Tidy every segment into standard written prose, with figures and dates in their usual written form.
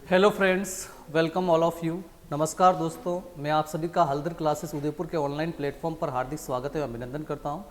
Hello friends, welcome all of you. नमस्कार दोस्तों, मैं आप सभी का हल्दर क्लासेस उदयपुर के ऑनलाइन प्लेटफॉर्म पर हार्दिक स्वागत एवं अभिनंदन करता हूं।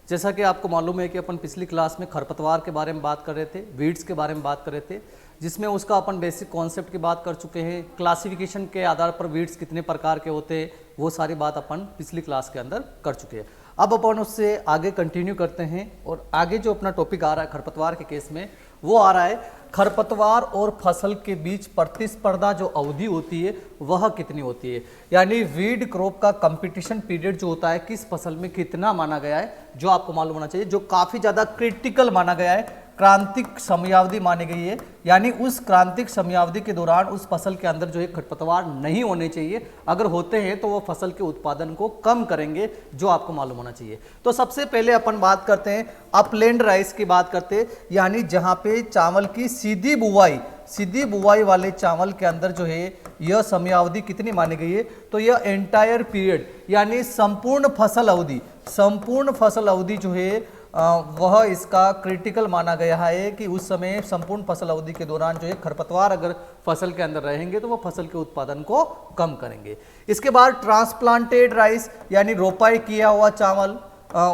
जैसा कि आपको मालूम है कि अपन पिछली क्लास में खरपतवार के बारे में बात कर रहे थे, वीड्स के बारे में बात कर रहे थे, जिसमें उसका अपन बेसिक कॉन्सेप्ट की बात कर चुके हैं। क्लासिफिकेशन के आधार पर वीड्स कितने प्रकार के होते हैं वो सारी बात अपन पिछली क्लास के अंदर कर चुके हैं। अब अपन उससे आगे कंटिन्यू करते हैं और आगे जो अपना टॉपिक आ रहा है खरपतवार के केस में वो आ रहा है खरपतवार और फसल के बीच प्रतिस्पर्धा जो अवधि होती है वह कितनी होती है, यानी वीड क्रॉप का कंपटीशन पीरियड जो होता है किस फसल में कितना माना गया है, जो आपको मालूम होना चाहिए, जो काफ़ी ज़्यादा क्रिटिकल माना गया है, क्रांतिक समयावधि मानी गई है। यानी उस क्रांतिक समयावधि के दौरान उस फसल के अंदर जो है खरपतवार नहीं होने चाहिए, अगर होते हैं तो वो फसल के उत्पादन को कम करेंगे, जो आपको मालूम होना चाहिए। तो सबसे पहले अपन बात करते हैं अपलैंड राइस की बात करते हैं, यानी जहां पे चावल की सीधी बुवाई वाले चावल के अंदर जो है यह समयावधि कितनी मानी गई है, तो यह एंटायर पीरियड यानी संपूर्ण फसल अवधि जो है वह इसका क्रिटिकल माना गया है कि उस समय संपूर्ण फसल अवधि के दौरान जो है खरपतवार अगर फसल के अंदर रहेंगे तो वह फसल के उत्पादन को कम करेंगे। इसके बाद ट्रांसप्लांटेड राइस यानी रोपाई किया हुआ चावल,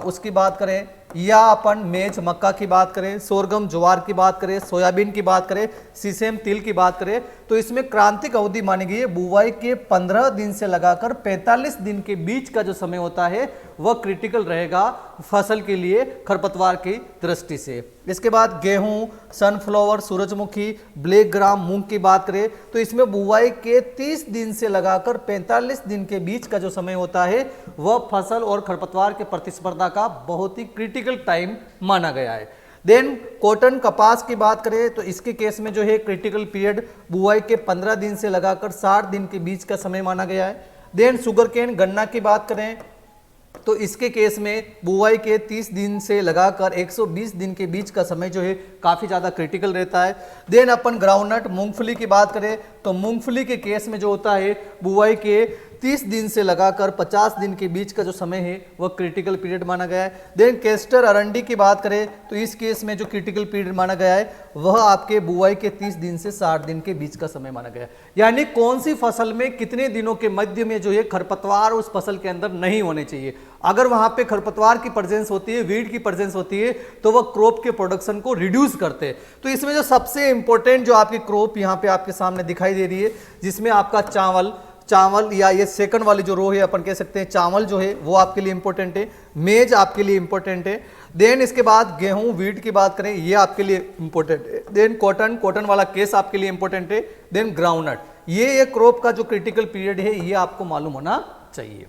उसकी बात करें, या अपन मेज मक्का की बात करें, सोरगम ज्वार की बात करें, सोयाबीन की बात करें, सीसेम तिल की बात करें, तो इसमें क्रांतिक अवधि मानी गई है। बुवाई के 15 दिन से लगाकर 45 दिन के बीच का जो समय होता है वह क्रिटिकल रहेगा फसल के लिए खरपतवार की दृष्टि से। इसके बाद गेहूं, सनफ्लावर, सूरजमुखी, ब्लैक ग्राम, मूंग की बात करें तो इसमें बुवाई के 30 दिन से लगाकर 45 दिन के बीच का जो समय होता है वह फसल और खरपतवार के प्रतिस्पर्धा का बहुत ही क्रिटिकल टाइम माना गया है। देन कॉटन कपास की बात करें तो इसके केस में जो है क्रिटिकल पीरियड बुआई के 15 दिन से लगाकर 60 दिन के बीच का समय माना गया है। देन शुगर केन गन्ना की बात करें तो इसके केस में बुआई के 30 दिन से लगाकर 120 दिन के बीच का समय जो है काफ़ी ज़्यादा क्रिटिकल रहता है। देन अपन ग्राउंडनट मूंगफली की बात करें तो मूंगफली के केस में जो होता है बुआई के 30 दिन से लगाकर 50 दिन के बीच का जो समय है वह क्रिटिकल पीरियड माना गया है। देन केस्टर अरंडी की बात करें तो इस केस में जो क्रिटिकल पीरियड माना गया है वह आपके बुआई के 30 दिन से 60 दिन के बीच का समय माना गया है। यानी कौन सी फसल में कितने दिनों के मध्य में जो है खरपतवार उस फसल के अंदर नहीं होने चाहिए। अगर वहां पे खरपतवार की प्रेजेंस होती है, वीड की प्रेजेंस होती है, तो वह क्रॉप के प्रोडक्शन को रिड्यूस करते हैं। तो इसमें जो सबसे इंपॉर्टेंट जो आपकी क्रॉप यहाँ पे आपके सामने दिखाई दे रही है, जिसमें आपका चावल या ये सेकंड वाली जो रो है अपन कह सकते हैं चावल जो है वो आपके लिए इंपॉर्टेंट है, मेज आपके लिए इंपॉर्टेंट है। देन इसके बाद गेहूं, वीट की बात करें ये आपके लिए इंपॉर्टेंट है। देन कॉटन वाला केस आपके लिए इंपॉर्टेंट है। देन ग्राउंडनट, ये क्रॉप का जो क्रिटिकल पीरियड है ये आपको मालूम होना चाहिए।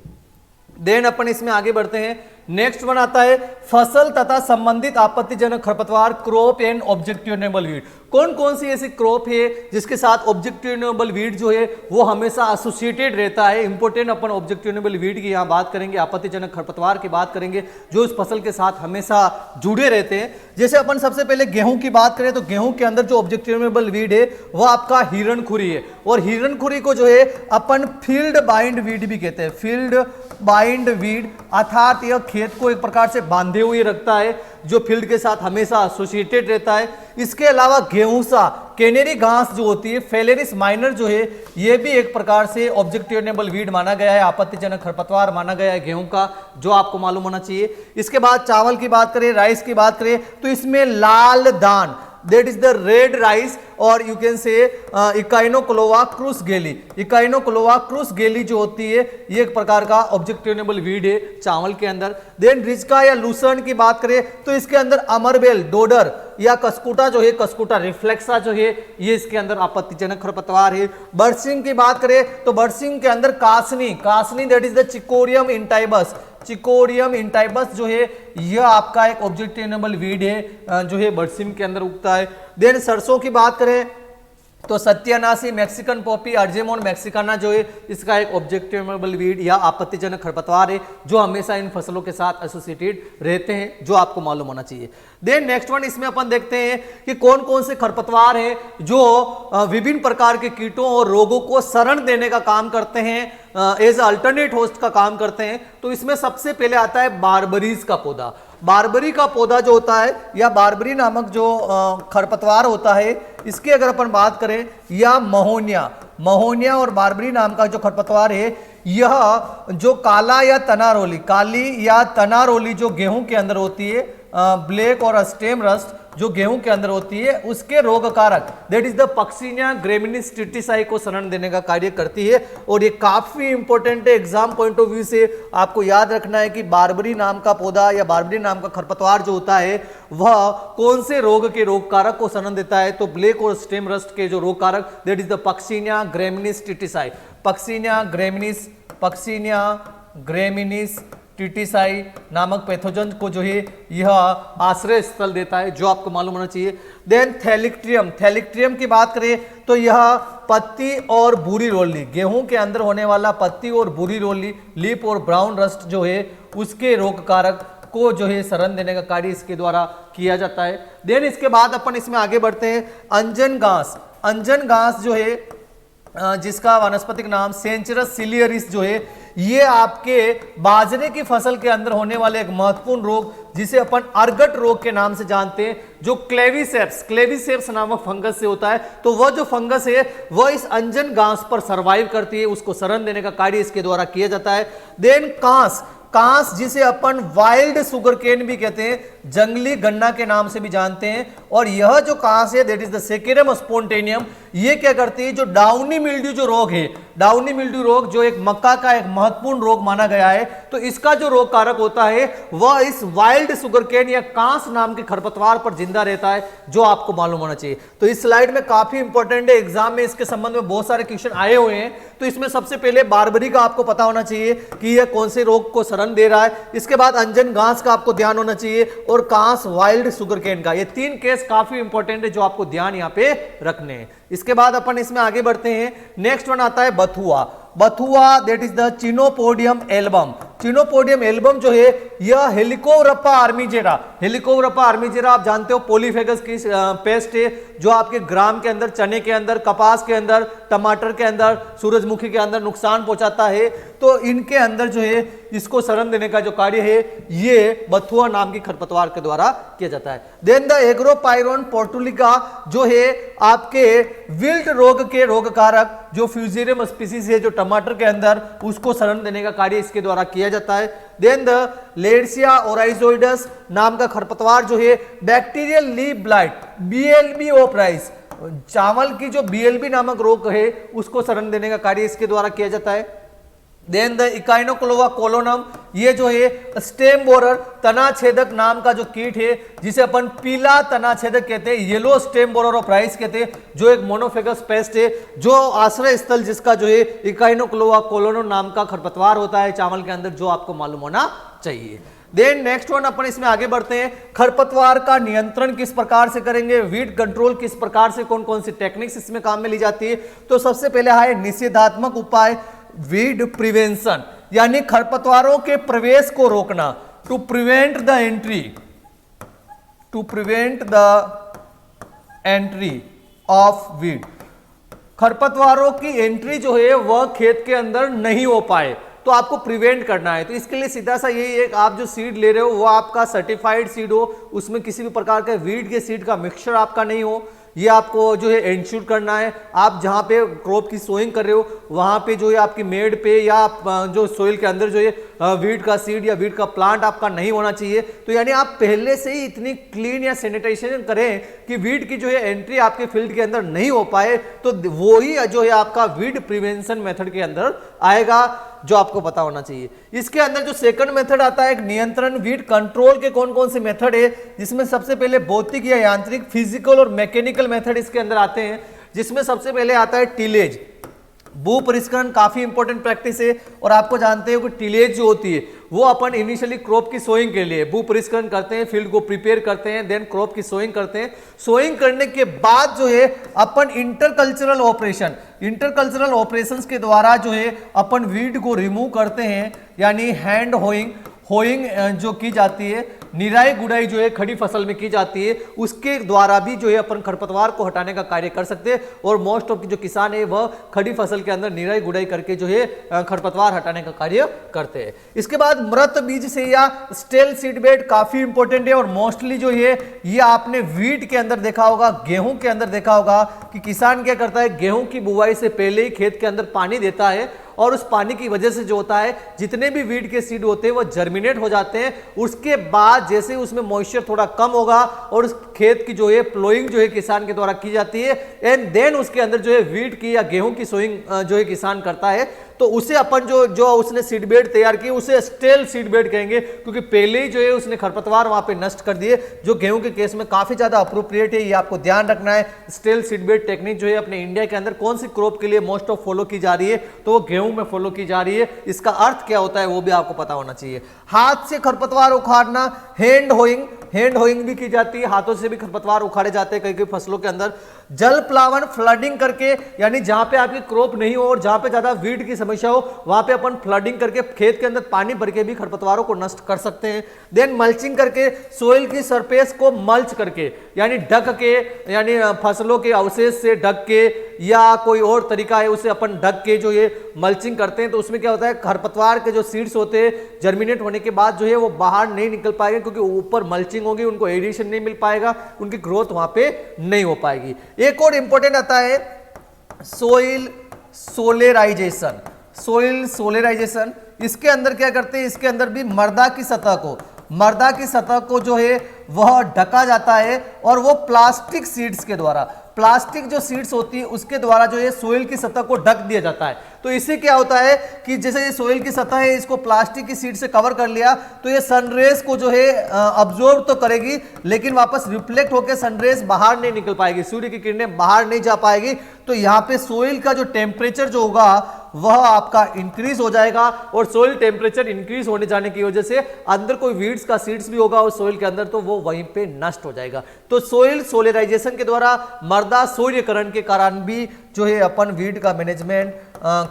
देन अपन इसमें आगे बढ़ते हैं। नेक्स्ट वन आता है फसल तथा संबंधित आपत्तिजनक खरपतवार, क्रॉप एंड ऑब्जेक्टिवेबल वीड। कौन कौन सी ऐसी क्रॉप है जिसके साथ ऑब्जेक्टिवेबल वीड जो है वो हमेशा एसोसिएटेड रहता है। इंपॉर्टेंट अपन ऑब्जेक्टिवेबल वीड की यहाँ बात करेंगे, आपत्तिजनक खरपतवार की बात करेंगे जो उस फसल के साथ हमेशा जुड़े रहते हैं। जैसे अपन सबसे पहले गेहूं की बात करें तो गेहूं के अंदर जो ऑब्जेक्टिवेबल वीड है वह आपका हिरणखुरी है, और हिरणखुरी को जो है अपन फील्ड बाइंड वीड भी कहते हैं। फील्ड बाइंड वीड अर्थात यह खेत को एक प्रकार से बांधे हुए रखता है, जो फील्ड के साथ हमेशा एसोसिएटेड रहता है। इसके अलावा गेहूंसा, कैनेरी घास जो होती है, फेलेरिस माइनर जो है यह भी एक प्रकार से ऑब्जेक्टिवेबल वीड माना गया है, आपत्तिजनक खरपतवार माना गया है गेहूं का, जो आपको मालूम होना चाहिए। इसके बाद चावल की बात करें, राइस की बात करें तो इसमें लाल दान, that is the red rice, और यू कैन से इकाइनोक्लोवा क्रूस गेली। इकाइनोक्लोवा क्रूस गेली जो होती है ये एक प्रकार का ऑब्जेक्टिवेबल वीड है चावल के अंदर। देन रिजका या लूसर्न की बात करें तो इसके अंदर अमरबेल, डोडर या कस्कुटा जो है, कस्कुटा रिफ्लेक्सा जो है ये इसके अंदर आपत्तिजनक खरपतवार है। बर्सिंग की बात करें तो बर्सिंग के अंदर कासनी दैट इज द चिकोरियम इंटाइबस जो है यह आपका एक ऑब्जेक्टिवेबल वीड है जो है बर्सिम के अंदर उगता है। देन सरसों की बात करें तो सत्यानाशी, मैक्सिकन पॉपी, अर्जेमोन मैक्सिकाना जो है इसका एक ऑब्जेक्टिवेबल वीड या आपत्तिजनक खरपतवार है जो हमेशा इन फसलों के साथ एसोसिएटेड रहते हैं, जो आपको मालूम होना चाहिए। देन नेक्स्ट वन, इसमें अपन देखते हैं कि कौन कौन से खरपतवार हैं जो विभिन्न प्रकार के कीटों और रोगों को शरण देने का काम करते हैं, एज अल्टरनेट होस्ट का काम करते हैं। तो इसमें सबसे पहले आता है बारबरीज का पौधा। बारबरी का पौधा जो होता है या बारबरी नामक जो खरपतवार होता है, इसकी अगर अपन बात करें, या महोनिया और बारबरी नाम का जो खरपतवार है, यह जो काला या तनारोली, काली या तनारोली जो गेहूं के अंदर होती है, ब्लैक और स्टेम रस्ट जो गेहूं के अंदर होती है, उसके रोग कारक that is the Puccinia graminis tritici को शरण देने का कार्य करती है। और ये काफी इंपॉर्टेंट है एग्जाम पॉइंट ऑफ व्यू से, आपको याद रखना है कि बारबरी नाम का पौधा या बारबरी नाम का खरपतवार जो होता है वह कौन से रोग के रोग कारक को शरण देता है, तो ब्लैक और स्टेम रस्ट के जो रोग कारक that is the Puccinia graminis tritici, Puccinia graminis tritici नामक पैथोजन को जो है यह आश्रय स्थल देता है, जो आपको मालूम होना चाहिए। देन थैलिक्ट्रियम की बात करें तो यह पत्ती और भूरी रोली, गेहूं के अंदर होने वाला पत्ती और भूरी रोली, लीप और ब्राउन रस्ट जो है उसके रोग कारक को जो है शरण देने का कार्य इसके द्वारा किया जाता है। देन इसके बाद अपन इसमें आगे बढ़ते हैं। अंजन घास जो है जिसका वानस्पतिक नाम सेंचरस सिलियरिस जो है, ये आपके बाजरे की फसल के अंदर होने वाले एक महत्वपूर्ण रोग जिसे अपन अर्गट रोग के नाम से जानते हैं, जो क्लेविसेप्स नामक फंगस से होता है। तो वह जो फंगस है वह इस अंजन घास पर सर्वाइव करती है, उसको शरण देने का कार्य इसके द्वारा किया जाता है। देन कांस जिसे अपन वाइल्ड सुगर केन भी कहते हैं, जंगली गन्ना के नाम से भी जानते हैं। और यह जो कांस है दैट इज द सेकेरम स्पोंटेनियम, ये क्या करती है, जो डाउनी मिल्ड्यू जो रोग है, डाउनी मिल्ड्यू रोग जो एक मक्का का एक महत्वपूर्ण रोग माना गया है, तो इसका जो रोग कारक होता है वह इस वाइल्ड सुगर केन या कांस नाम के खरपतवार पर जिंदा रहता है, जो आपको मालूम होना चाहिए। तो इस स्लाइड में काफी इंपॉर्टेंट है, एग्जाम में इसके संबंध में बहुत सारे क्वेश्चन आए हुए हैं। तो इसमें सबसे पहले बारबरी का आपको पता होना चाहिए कि यह कौन से रोग को शरण दे रहा है, इसके बाद अंजन घास का आपको ध्यान होना चाहिए, और कांस वाइल्ड सुगर केन का। ये 3 केस काफी इंपॉर्टेंट है जो आपको ध्यान यहां पे रखने हैं। इसके बाद अपन इसमें आगे बढ़ते हैं। नेक्स्ट वन आता है बथुआ that is the chenopodium album जो है यह हेलिकोवरपा आर्मीजेरा आप जानते हो पॉलीफेगस की पेस्ट है, जो आपके ग्राम के अंदर, चने के अंदर, कपास के अंदर, टमाटर के अंदर, सूरजमुखी के अंदर नुकसान पहुंचाता है। तो इनके अंदर जो है इसको शरण देने का जो कार्य है ये बथुआ नाम की खरपतवार के द्वारा किया जाता है। देन द एग्रोपायरोन पोर्टुलिका जो है आपके विल्ट रोग के रोग कारक, जो फ्यूजेरियम स्पीसीज है जो टमाटर के अंदर, उसको शरण देने का कार्य इसके द्वारा किया जाता है। देन द लेड्सिया ओराइजोइडस नाम का खरपतवार जो है bacterial leaf blight, BLB of rice, चावल की जो BLB नामक रोग है उसको शरण देने का कार्य इसके द्वारा किया जाता है। देन द इकाइनोक्लोवा कोलोनम, ये जो है स्टेम बोरर तना छेदक नाम का जो कीट है, जिसे अपन पीला तना छेदक कहते हैं, yellow stem borer of rice कहते हैं, जो एक मोनोफेगस पेस्ट है, जो आश्रय स्थल जिसका जो है इकाइनोक्लोवा कोलोनम नाम का खरपतवार होता है चावल के अंदर, जो आपको मालूम होना चाहिए। देन नेक्स्ट वन अपन इसमें आगे बढ़ते हैं। खरपतवार का नियंत्रण किस प्रकार से करेंगे, वीड कंट्रोल किस प्रकार से, कौन कौन सी टेक्निक्स इसमें काम में ली जाती है। तो सबसे पहले है निषेधात्मक उपाय, वीड प्रिवेंशन, यानी खरपतवारों के प्रवेश को रोकना, to prevent the entry of weed. खरपतवारों की एंट्री जो है वह खेत के अंदर नहीं हो पाए, तो आपको प्रिवेंट करना है। तो इसके लिए सीधा सा यही है, आप जो सीड ले रहे हो वो आपका सर्टिफाइड सीड हो, उसमें किसी भी प्रकार के वीड के सीड का मिक्सचर आपका नहीं हो, ये आपको जो है इंश्योर करना है। आप जहाँ पे क्रॉप की सोइंग कर रहे हो वहाँ पे जो है आपकी मेड पे या जो सोइल के अंदर जो है वीड का सीड या वीड का प्लांट आपका नहीं होना चाहिए। तो यानी आप पहले से ही इतनी क्लीन या सैनिटाइजेशन करें कि वीड की जो है एंट्री आपके फील्ड के अंदर नहीं हो पाए, तो वो ही जो है आपका वीड प्रिवेंशन मेथड के अंदर आएगा, जो आपको पता होना चाहिए। इसके अंदर जो सेकंड मेथड आता है, एक नियंत्रण वीड कंट्रोल के कौन कौन से मेथड है, जिसमें सबसे पहले भौतिक या यांत्रिक, फिजिकल और मैकेनिकल मेथड इसके अंदर आते हैं। जिसमें सबसे पहले आता है टिलेज, भू परिष्करण, काफी इंपॉर्टेंट प्रैक्टिस है। और आपको जानते हो कि टिलेज जो होती है वो अपन इनिशियली क्रॉप की सोइंग के लिए भू परिष्करण करते हैं, फील्ड को प्रिपेयर करते हैं, देन क्रॉप की सोइंग करते हैं। सोइंग करने के बाद जो है अपन इंटरकल्चरल ऑपरेशंस के द्वारा जो है अपन वीड को रिमूव करते हैं, यानी हैंड होइंग जो की जाती है, निराई गुड़ाई जो है खड़ी फसल में की जाती है, उसके द्वारा भी जो है अपन खरपतवार को हटाने का कार्य कर सकते हैं। और मोस्ट ऑफ जो किसान है वह खड़ी फसल के अंदर निराई गुड़ाई करके जो है खरपतवार हटाने का कार्य करते हैं। इसके बाद मृत बीज से या स्टेल सीड बेड काफी इंपॉर्टेंट है और मोस्टली जो है ये आपने वीट के अंदर देखा होगा, गेहूं के अंदर देखा होगा कि किसान क्या करता है, गेहूं की बुवाई से पहले ही खेत के अंदर पानी देता है और उस पानी की वजह से जो होता है जितने भी वीट के सीड होते हैं वो जर्मिनेट हो जाते हैं। उसके बाद जैसे उसमें मॉइस्चर थोड़ा कम होगा और उस खेत की जो है प्लोइंग जो है किसान के द्वारा की जाती है एंड देन उसके अंदर जो है वीट की या गेहूं की सोइंग जो है किसान करता है, तो उसे अपन जो उसने सीड बेड तैयार की उसे स्टेल सीड बेड कहेंगे, क्योंकि पहले ही जो है उसने खरपतवार वहां पे नष्ट कर दिए, जो गेहूं के केस में काफी ज्यादा अप्रोप्रिएट है। ये आपको ध्यान रखना है। स्टेल सीड बेड टेक्निक जो है अपने इंडिया के अंदर कौन सी क्रॉप के लिए मोस्ट ऑफ फॉलो की जा रही है, तो वो गेहूं में फॉलो की जा रही है। इसका अर्थ क्या होता है वो भी आपको पता होना चाहिए। हाथ से खरपतवार उखाड़ना, हैंड होइंग भी की जाती है, हाथों से भी खरपतवार उखाड़े जाते हैं कई कई फसलों के अंदर। जल प्लावन, फ्लडिंग करके, यानी जहां पे आपकी क्रॉप नहीं हो और जहां पे ज्यादा वीड की समस्या हो वहां पे अपन फ्लडिंग करके खेत के अंदर पानी भर के भी खरपतवारों को नष्ट कर सकते हैं। देन मल्चिंग करके, सोइल की सरफेस को मल्च करके, यानी ढक के, यानी फसलों के अवशेष से ढक के या कोई और तरीका है उसे अपन ढक के जो ये मल्चिंग करते हैं, तो उसमें क्या होता है खरपतवार के जो सीड्स होते हैं जर्मिनेट होने के बाद जो है वो बाहर नहीं निकल पाएंगे, क्योंकि ऊपर मल्चिंग होगी, उनको एडिशन नहीं मिल पाएगा, उनकी ग्रोथ वहां पे नहीं हो पाएगी। एक और इंपॉर्टेंट आता है सोइल सोलेराइजेशन। इसके अंदर क्या करते हैं, इसके अंदर भी मृदा की सतह को जो है वह ढका जाता है और वो प्लास्टिक सीड्स के द्वारा, प्लास्टिक जो सीड्स होती है उसके द्वारा जो है सोइल की सतह को ढक दिया जाता है। तो इससे क्या होता है कि जैसे ये सोइल की सतह है इसको प्लास्टिक की सीड से कवर कर लिया तो ये सनरेज को जो है अब्जॉर्ब तो करेगी, लेकिन वापस रिफ्लेक्ट होकर सनरेज बाहर नहीं निकल पाएगी, सूर्य की किरणें बाहर नहीं जा पाएगी। तो यहाँ पे सोइल का जो टेम्परेचर जो होगा वह आपका इंक्रीज हो जाएगा और सोइल टेम्परेचर इंक्रीज होने जाने की वजह से अंदर कोई वीड्स का सीड्स भी होगा उस सोइल के अंदर, तो वो वहीं पे नष्ट हो जाएगा। तो सोइल सोलेराइजेशन के द्वारा, मृदा सूर्यकरण के कारण भी जो है अपन वीड का मैनेजमेंट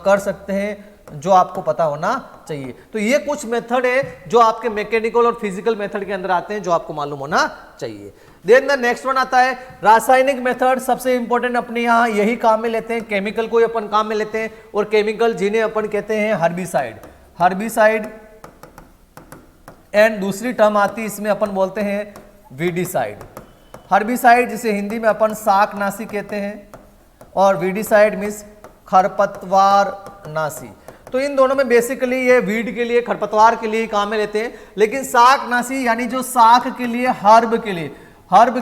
कर सकते हैं, जो आपको पता होना चाहिए। तो ये कुछ मेथड है जो आपके मैकेनिकल और फिजिकल मेथड के अंदर आते हैं, जो आपको मालूम होना चाहिए। देन द नेक्स्ट वन आता है रासायनिक मेथड। सबसे इंपॉर्टेंट अपने यहाँ यही काम में लेते हैं, केमिकल को अपन काम में लेते हैं, और केमिकल जिन्हें अपन कहते हैं हर्बिसाइड एंड दूसरी टर्म आती है इसमें अपन बोलते हैं वीडिसाइड। हर्बिसाइड जिसे हिंदी में अपन शाकनाशी कहते हैं और वीडिसाइड मीन्स खरपतवार नाशी। तो इन दोनों में बेसिकली ये वीड के लिए, खरपतवार के लिए काम में लेते हैं, लेकिन शाकनाशी यानी जो शाक के लिए, हर्ब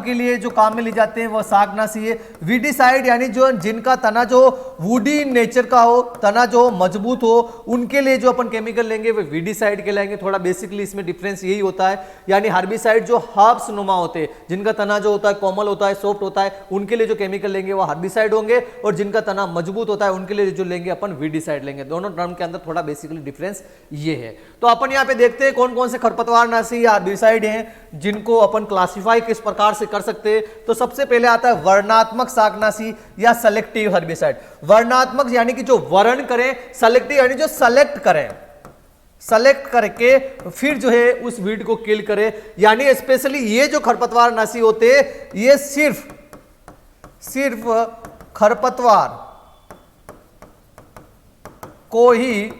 के लिए जो काम में ली जाते हैं वह शाकनाशी है। वीडिसाइड यानी जो जिनका तना जो वुडी नेचर का हो, तना जो मजबूत हो, उनके लिए जो अपन केमिकल लेंगे वो वीडिसाइड के लेंगे। थोड़ा बेसिकली इसमें डिफरेंस यही होता है, यानी हर्बिसाइड जो हर्ब्स नुमा होते हैं, जिनका तना जो होता है कोमल होता है, सॉफ्ट होता है, उनके लिए जो केमिकल लेंगे वो हर्बिसाइड होंगे, और जिनका तना मजबूत होता है उनके लिए जो लेंगे अपन वीडिसाइड लेंगे। दोनों टर्म के अंदर थोड़ा बेसिकली डिफरेंस ये है। तो अपन यहाँ पे देखते हैं कौन कौन से खरपतवार नाशी या हर्बिसाइड हैं जिनको अपन क्लासिफाई किस प्रकार से कर सकते हैं। तो सबसे पहले आता है वर्णात्मक शाकनाशी या सेलेक्टिव हर्बिसाइड। वर्णात्मक यानी कि जो वर्ण करें, सेलेक्टिव यानी जो सेलेक्ट करके फिर जो है उस वीड को किल करे। यानी स्पेशली ये जो खरपतवार नाशी होते हैं ये सिर्फ खरपतवार को ही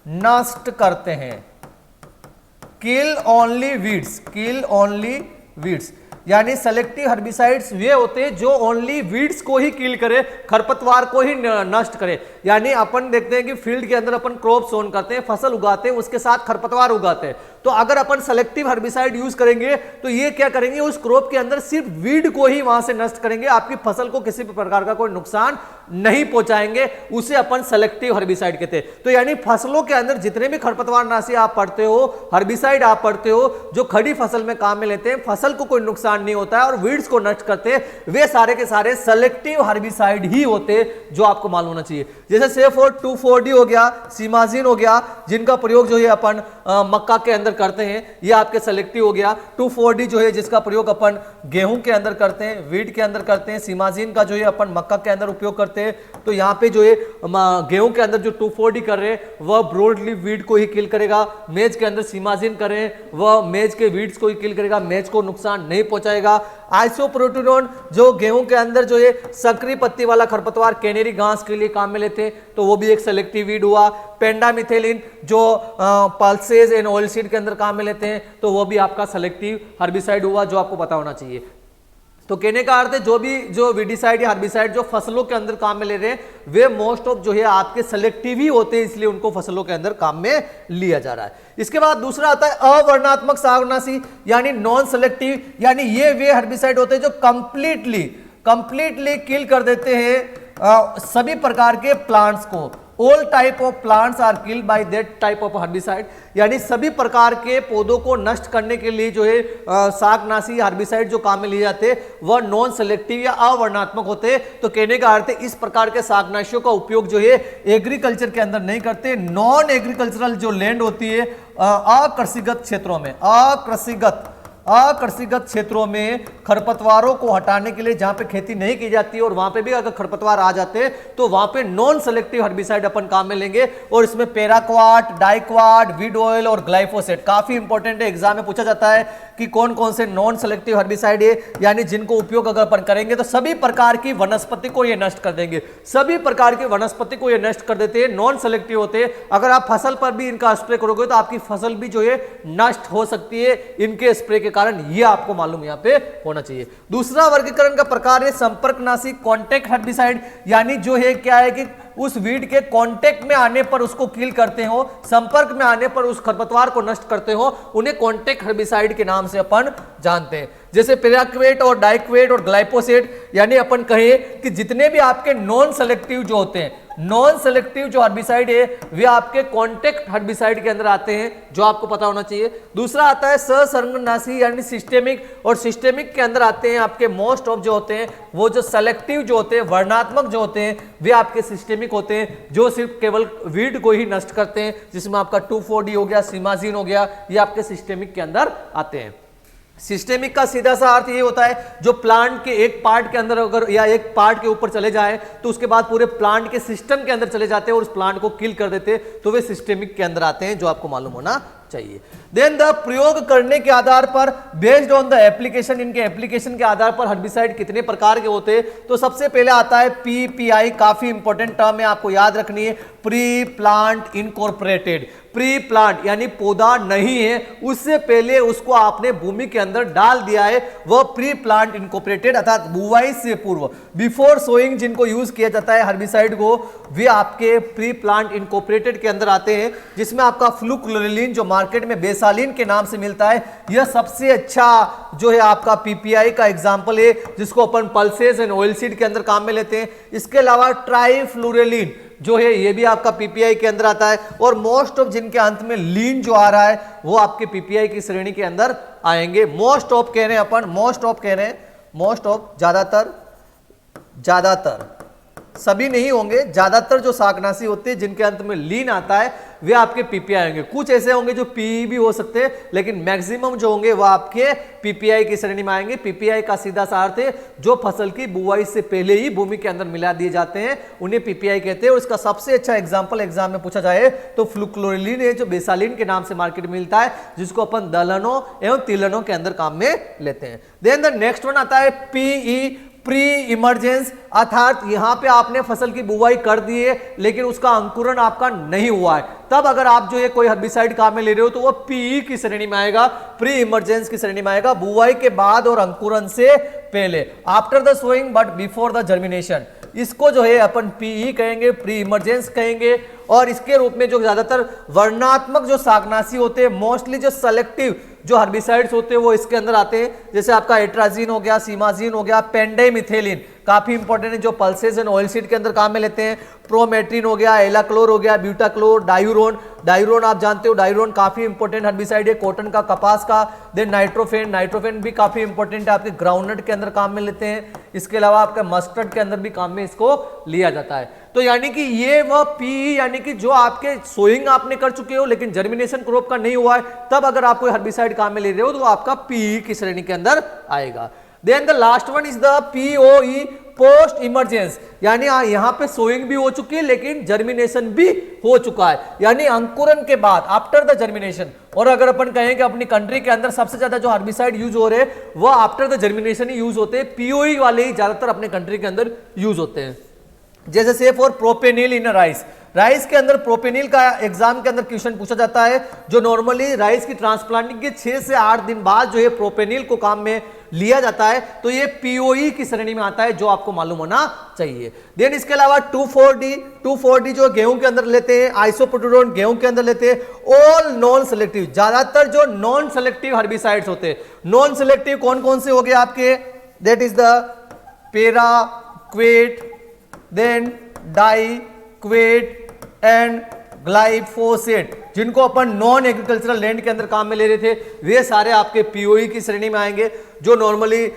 नष्ट करते हैं। किल ओनली वीड्स, यानी सेलेक्टिव हर्बिसाइड्स वे होते हैं जो ओनली वीड्स को ही किल करे, खरपतवार को ही नष्ट करे। यानी अपन देखते हैं कि फील्ड के अंदर अपन क्रॉप सोन करते हैं, फसल उगाते हैं, उसके साथ खरपतवार उगाते हैं। तो अगर अपन सेलेक्टिव हर्बिसाइड यूज करेंगे तो ये क्या करेंगे, उस क्रॉप के अंदर सिर्फ वीड को ही वहां से नष्ट करेंगे, आपकी फसल को किसी भी प्रकार का कोई नुकसान नहीं पहुंचाएंगे। उसे अपन सेलेक्टिव हर्बिसाइड कहते हैं। तो यानी फसलों के अंदर जितने भी खरपतवार नाशी आप पढ़ते हो, हर्बिसाइड आप पढ़ते हो, जो खड़ी फसल में काम में लेते हैं, फसल को कोई नुकसान नुकसान नहीं होता है और वीड्स को नष्ट करते वे सारे के सारे सेलेक्टिव हर्बिसाइड ही होते, जो आपको मालूम होना चाहिए। जैसे सेफोर 2,4-D हो गया, सीमाजीन हो गया, जिनका प्रयोग जो है अपन मक्का के अंदर करते हैं, ये आपके सेलेक्टिव हो गया। 2,4-D जो है जिसका प्रयोग अपन गेहूं के अंदर करते हैं, वीट के अंदर करते हैं। सीमाजीन का जो है अपन मक्का के अंदर उपयोग करते हैं। तो यहाँ पे जो है गेहूं के अंदर जो 2,4-D कर रहे हैं वह ब्रॉडली वीट को ही किल करेगा, मेज के अंदर सीमाजीन कर रहे हैं वह मेज के वीड्स को ही किल करेगा, मेज को नुकसान नहीं पहुंचाएगा। आइसोप्रोटिनोन जो गेहूं के अंदर जो है सक्रिय पत्ती वाला खरपतवार कैनेरी घास के लिए काम में लेते हैं, तो वो भी एक सेलेक्टिव वीड हुआ। पेंडामिथेलिन जो पल्सेज एंड ऑयलसीड के अंदर काम में लेते हैं, तो वो भी आपका सेलेक्टिव हर्बिसाइड हुआ, जो आपको पता होना चाहिए। तो कहने का अर्थ है जो वीडिसाइड या हर्बिसाइड जो फसलों के अंदर काम में ले रहे हैं वे मोस्ट ऑफ जो है आपके सेलेक्टिव ही होते हैं, इसलिए उनको फसलों के अंदर काम में लिया जा रहा है। इसके बाद दूसरा आता है अवर्णात्मक शाकनाशी यानी नॉन सेलेक्टिव, यानी ये वे हर्बिसाइड होते हैं जो कंप्लीटली किल कर देते हैं सभी प्रकार के प्लांट्स को। All type of plants are killed by that type of herbicide, यानी सभी प्रकार के पौधों को नष्ट करने के लिए जो है शाकनाशी हर्बिसाइड जो काम में लिए जाते हैं वह नॉन सेलेक्टिव या अवर्णात्मक होते हैं। तो कहने का अर्थ है इस प्रकार के शाकनाशियों का उपयोग जो है एग्रीकल्चर के अंदर नहीं करते। नॉन एग्रीकल्चरल जो लैंड होती है अकृषिगत क्षेत्रों में, अकृषिगत क्षेत्रों में खरपतवारों को हटाने के लिए जहां पे खेती नहीं की जाती है और वहां पे भी अगर खरपतवार आ जाते हैं तो वहां पे नॉन सेलेक्टिव हर्बिसाइड अपन काम में लेंगे। और इसमें पैराक्वाट, डाइक्वाट, वीड ऑयल और ग्लाइफोसेट काफी इंपॉर्टेंट है, एग्जाम में पूछा जाता है कि कौन कौन से नॉन सेलेक्टिव हर्बिसाइड है, यानी जिनको उपयोग अगर अपन करेंगे तो सभी प्रकार की वनस्पति को ये नष्ट कर देंगे, सभी प्रकार की वनस्पति को ये नष्ट कर देते हैं, नॉन सेलेक्टिव होते हैं। अगर आप फसल पर भी इनका स्प्रे करोगे तो आपकी फसल भी जो है नष्ट हो सकती है इनके स्प्रे के कारण, ये आपको मालूम यहां पे होना चाहिए। दूसरा वर्गीकरण का प्रकार है संपर्कनाशी कॉन्टेक्ट हर्बिसाइड, यानी जो है क्या है कि उस वीड के कांटेक्ट में आने पर उसको किल करते हो, संपर्क में आने पर उस खरपतवार को नष्ट करते हो, उन्हें कॉन्टेक्ट हर्बिसाइड के नाम से अपन जानते हैं। जैसे पैराक्वेट और डाइक्वेट और ग्लाइफोसेट, यानी अपन कहें कि जितने भी आपके नॉन सेलेक्टिव जो होते हैं, नॉन सेलेक्टिव जो हर्बिसाइड है वे आपके कॉन्टेक्ट हर्बिसाइड के अंदर आते हैं, जो आपको पता होना चाहिए। दूसरा आता है सहसंगनाशी यानी सिस्टेमिक, और सिस्टेमिक के अंदर आते हैं आपके मोस्ट ऑफ जो होते हैं वो जो सेलेक्टिव जो होते हैं, वर्णात्मक जो होते हैं वे आपके सिस्टेमिक होते हैं, जो सिर्फ केवल वीड को ही नष्ट करते हैं, जिसमें आपका 2,4-D हो गया, सीमाजीन हो गया, ये आपके सिस्टेमिक के अंदर आते हैं। सिस्टेमिक का सीधा सा अर्थ ये होता है जो प्लांट के एक पार्ट के अंदर अगर या एक पार्ट के ऊपर चले जाए तो उसके बाद पूरे प्लांट के सिस्टम के अंदर चले जाते हैं और उस प्लांट को किल कर देते हैं, तो वे सिस्टेमिक के अंदर आते हैं, जो आपको मालूम होना चाहिए। देन द प्रयोग करने के आधार पर बेस्ड ऑन द एप्लीकेशन, इनके एप्लीकेशन के आधार पर हर्बिसाइड कितने प्रकार के होते हैं, तो सबसे पहले आता है पीपीआई, काफी इंपॉर्टेंट टर्म है, आपको याद रखनी है, pre plant incorporated. Pre plant यानी पौधा नहीं है, उससे पहले उसको आपने भूमि के अंदर डाल दिया है, वह प्री प्लांट इनकॉर्पोरेटेड अर्थात बुआई से पूर्व, बिफोर सोइंग जिनको यूज किया जाता है हर्बिसाइड को, वे आपके प्री प्लांट इनकॉर्पोरेटेड के अंदर आते हैं। जिसमें आपका फ्लुक्लोरिलीन जो मार्केट में बेसालिन के नाम से मिलता है, यह सबसे अच्छा जो है आपका पीपीआई का एग्जांपल है, जिसको अपन पल्सेस एंड ऑयलसीड के अंदर काम में लेते हैं। इसके अलावा ट्राइफ्लोरेलिन जो है ये भी आपका पीपीआई के अंदर आता है, और मोस्ट ऑफ जिनके अंत में लीन जो आ रहा है वो आपके पीपीआई की श्रेणी के अंदर आएंगे। मोस्ट ऑफ कह रहे हैं अपन, मोस्ट ऑफ कह रहे हैं, मोस्ट ऑफ ज्यादातर सभी नहीं होंगे, ज्यादातर जो शाकनाशी होते हैं जिनके अंत में लीन आता है वे आपके पीपीआई होंगे। कुछ ऐसे होंगे जो पीई भी हो सकते हैं, लेकिन मैक्सिमम जो होंगे वो आपके पीपीआई की श्रेणी में आएंगे। पीपीआई का सीधा सा अर्थ है जो फसल की बुआई से पहले ही भूमि के अंदर मिला दिए जाते हैं, उन्हें पीपीआई कहते हैं। और इसका सबसे अच्छा एग्जाम्पल एग्जाम में पूछा जाए तो फ्लुक्लोरिलीन है, जो बेसालिन के नाम से मार्केट में मिलता है, जिसको अपन दलहनों एवं तिलहनों के अंदर काम में लेते हैं। देन द नेक्स्ट वन आता है पीई, प्री इमरजेंस, अर्थात यहां पे आपने फसल की बुआई कर दी है लेकिन उसका अंकुरण आपका नहीं हुआ है, तब अगर आप जो है कोई हर्बिसाइड काम में ले रहे हो तो वो पीई की श्रेणी में आएगा, प्री इमरजेंस की श्रेणी में आएगा, बुआई के बाद और अंकुरण से पहले, after the sowing but before the germination. इसको जो है अपन पीई कहेंगे, प्री इमरजेंस कहेंगे। और इसके रूप में जो ज्यादातर वर्णात्मक जो शाकनाशी होते हैं, मोस्टली जो सेलेक्टिव जो हर्बिसाइड्स होते हैं वो इसके अंदर आते हैं, जैसे आपका एट्राजीन हो गया, सीमाजीन हो गया, पेंडेमिथेलिन काफी इंपॉर्टेंट है जो पल्सेस एंड ऑयल सीड के अंदर काम में लेते हैं, प्रोमेट्रिन हो गया, एलाक्लोर हो गया, ब्यूटाक्लोर, डायूरोन, डायूरोन आप जानते हो डायूरोन काफी इंपॉर्टेंट हर्बिसाइड है कॉटन का, कपास का। देन नाइट्रोफेन, नाइट्रोफेन भी काफी इंपॉर्टेंट है, आपके ग्राउंडनट के अंदर काम में लेते हैं, इसके अलावा आपका मस्टर्ड के अंदर भी काम में इसको लिया जाता है। तो यानी कि ये वह पी यानी कि जो आपके सोइंग आपने कर चुके हो लेकिन जर्मिनेशन क्रॉप का नहीं हुआ है, तब अगर आप कोई हर्बिसाइड काम में ले रहे हो तो आपका पी की श्रेणी के अंदर आएगा। Then the last one is the POE post emergence, यानी यहां पे सोइंग भी हो चुकी है लेकिन जर्मिनेशन भी हो चुका है, यानी अंकुरन के बाद आफ्टर द जर्मिनेशन। और अगर अपन कहें कि अपनी कंट्री के अंदर सबसे ज्यादा जो हर्बिसाइड यूज हो रहे हैं वो after the germination he use होते हैं, पीओई वाले ही ज्यादातर अपने कंट्री के अंदर यूज होते हैं। जैसे से फॉर प्रोपेनिल इन राइस, राइस के अंदर प्रोपेनिल का एग्जाम के अंदर क्वेश्चन पूछा जाता है, जो नॉर्मली राइस की ट्रांसप्लांटिंग के 6 से 8 दिन बाद जो है प्रोपेनिल को काम में लिया जाता है, तो ये पीओई की श्रेणी में आता है, जो आपको मालूम होना चाहिए। देन इसके अलावा 2,4-D जो गेहूं के अंदर लेते हैं, आइसोप्रोटोडोन गेहूं के अंदर लेते हैं, ऑल नॉन सेलेक्टिव, ज्यादातर जो नॉन सेलेक्टिव हर्बिसाइड्स होते हैं, नॉन सेलेक्टिव कौन कौन से हो गए आपके, that is the paraquat, then diquat and glyphosate, जिनको अपन नॉन एग्रीकल्चरल लैंड के अंदर काम में ले रहे थे, वे सारे आपके पीओई की श्रेणी में आएंगे। जो नॉर्मली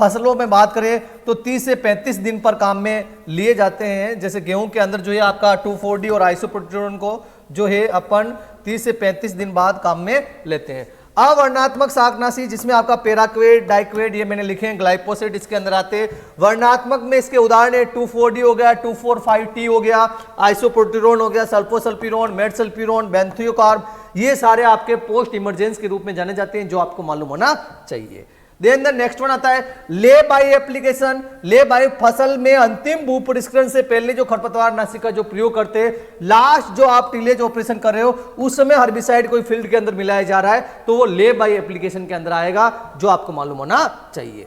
फसलों में बात करें तो 30 से 35 दिन पर काम में लिए जाते हैं, जैसे गेहूं के अंदर जो है आपका 2,4-D और आइसोप्रोटोडोन को जो है अपन 30 से 35 दिन बाद काम में लेते हैं। अवर्णात्मक शाकनाशी जिसमें आपका पेराक्वेट, डाइक्वेट ये मैंने लिखे हैं, ग्लाइफोसेट इसके अंदर आते हैं। वर्णात्मक में इसके उदाहरण है 2,4-D हो गया, 2,4,5-T हो गया, आइसोप्रोटोडोन हो गया, सल्फोसल्फिरोन, मेटसल्फिरोन, बेंथोइकार्ब, ये सारे आपके पोस्ट इमरजेंस के रूप में जाने जाते हैं, जो आपको मालूम होना चाहिए। देन द नेक्स्ट वन आता है ले बाई एप्लीकेशन, ले बाई फसल में अंतिम भू परिष्करण से पहले जो खरपतवार नाशी का जो प्रयोग करते हैं, लास्ट जो आप टिलेज ऑपरेशन कर रहे हो उस समय हर्बिसाइड कोई फील्ड के अंदर मिलाया जा रहा है, तो वो ले बाई एप्लीकेशन के अंदर आएगा, जो आपको मालूम होना चाहिए।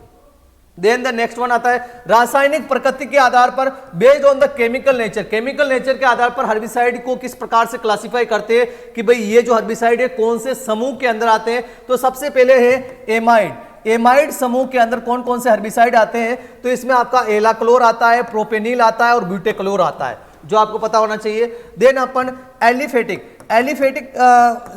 देन द नेक्स्ट वन आता है रासायनिक प्रकृति के आधार पर, based on the chemical nature, chemical nature के आधार पर हर्बिसाइड को किस प्रकार से क्लासिफाई करते हैं कि भाई ये जो हर्बिसाइड है कौन से समूह के अंदर आते हैं। तो सबसे पहले है एमाइड, एमाइड समूह के अंदर कौन कौन से हर्बिसाइड आते हैं, तो इसमें आपका एलाक्लोर आता है, प्रोपेनिल आता है और ब्यूटेक्लोर आता है, जो आपको पता होना चाहिए। देन अपन एलिफेटिक, एलिफेटिक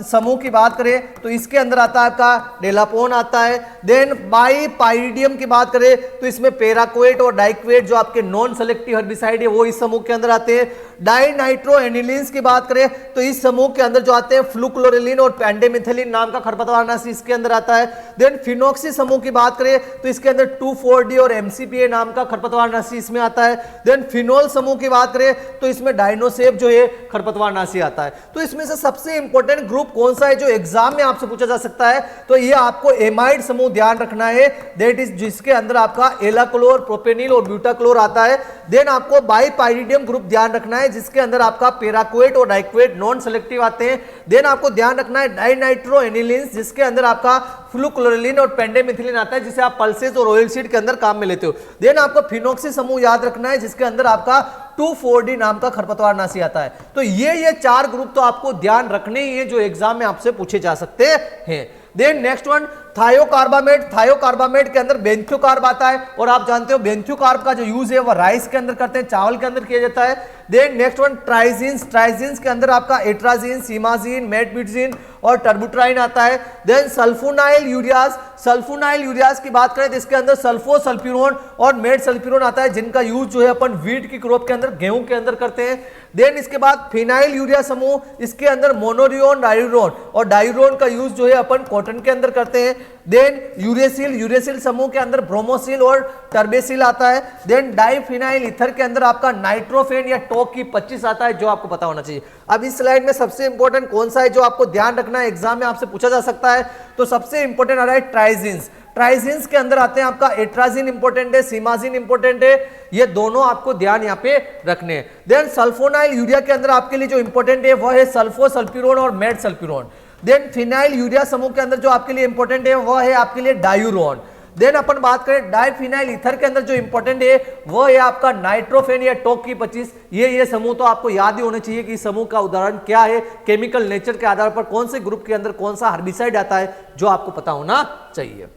समूह की बात करें तो इसके अंदर आता है आपका डेलापोन आता है। देन बाईपाइरिडियम की बात करें तो इसमें पेराक्वेट और डाइक्वेट जो आपके नॉन सेलेक्टिव हर्बिसाइड है वो इस समूह के अंदर आते हैं। डाइनाइट्रोएनिलीन्स की बात करें तो इस समूह के अंदर जो आते हैं फ्लूक्लोरिलीन और पेंडेमिथेलिन नाम का खरपतवारनाशी इसके अंदर आता है। देन फिनोक्सी समूह की बात करें तो इसके अंदर 2,4-D और MCPA नाम का खरपतवारनाशी इसमें आता है। देन फिनोल समूह की बात करें तो इसमें डाइनोसेप जो है खरपतवारनाशी आता है। तो इसमें से सबसे इंपॉर्टेंट ग्रुप कौन सा है जो एग्जाम में आपसे पूछा जा सकता है, तो ये आपको एमाइड समूह ध्यान रखना है, दैट इज जिसके अंदर आपका एलाक्लोर, प्रोपेनिल और ब्यूटाक्लोर आता है। देन आपको बाईपाइरिडियम ग्रुप ध्यान रखना है जिसके अंदर आपका पेराक्वेट और डाइक्वेट नॉन सेलेक्टिव आते हैं। देन आपको ध्यान रखना है डाइनाइट्रोएनिलीन्स जिसके अंदर आपका फ्लूक्लोरिलीन और पेंडेमिथिलिन आता है, जिसे आप पल्सेस और ऑयल सीड के अंदर काम में लेते हो। देन आपको फिनोक्सी समूह याद रखना है जिसके अंदर आपका 2,4-D नाम का खरपतवारनाशी आता है। तो ये 4 ग्रुप तो आपको ध्यान रखने ही है जो एग्जाम में आपसे पूछे जा सकते हैं। देन नेक्स्ट वन थायोकार्बामेट, थायोकार्बामेट के अंदर बेंथोकार्ब आता है और आप जानते हो बेंथोकार्ब का जो यूज है वो राइस के अंदर करते हैं, चावल के अंदर किया जाता है। देन नेक्स्ट वन ट्राइजीन्स, ट्राइजीन्स के अंदर आपका एट्राजीन, सीमाजीन, मेटबिटजीन और टर्बुट्राइन आता है। Then sulfonyl ureas, sulfonyl ureas की बात करें तो इसके अंदर सल्फोसल्फ्यूरोन और मेटसल्फ्यूरोन आता है जिनका यूज जो है अपन वीट की क्रॉप के अंदर, गेहूं के अंदर करते हैं। देन इसके बाद फिनाइल यूरिया समूह, इसके अंदर मोनोरियोन, डायूरोन और डायूरोन का यूज जो है अपन कॉटन के अंदर करते हैं। देन यूरेसिल, यूरेसिल समूह के अंदर ब्रोमोसिल और टर्बेसिल आता है। देन डाइफिनाइल ईथर के अंदर आपका नाइट्रोफेन या टॉक की 25 आता है, जो आपको पता होना चाहिए। अब इस स्लाइड में सबसे इंपॉर्टेंट कौन सा है जो आपको ध्यान रखना है, एग्जाम में आपसे पूछा जा सकता है, तो सबसे इंपॉर्टेंट आ रहा है ट्राइजीन्स। ट्राइजीन्स के अंदर आते हैं आपका एट्राजीन इंपॉर्टेंट है, सीमाजीन इंपॉर्टेंट है, ये दोनों आपको ध्यान यहाँ पे रखने हैं। देन सल्फोनाइल यूरिया के अंदर आपके लिए जो इंपॉर्टेंट है वह है सल्फोसल्फ्यूरोन और मेटसल्फ्यूरोन। देन फिनाइल यूरिया समूह के अंदर जो आपके लिए इंपॉर्टेंट है वह है आपके लिए डायूरोन। देन अपन बात करें डाइफिनाइल ईथर के अंदर जो इंपॉर्टेंट है वो है आपका नाइट्रोफेन या टॉक की 25। ये समूह तो आपको याद ही होने चाहिए कि इस समूह का उदाहरण क्या है, केमिकल नेचर के आधार पर कौन से ग्रुप के अंदर कौन सा हर्बिसाइड आता है जो आपको पता होना चाहिए।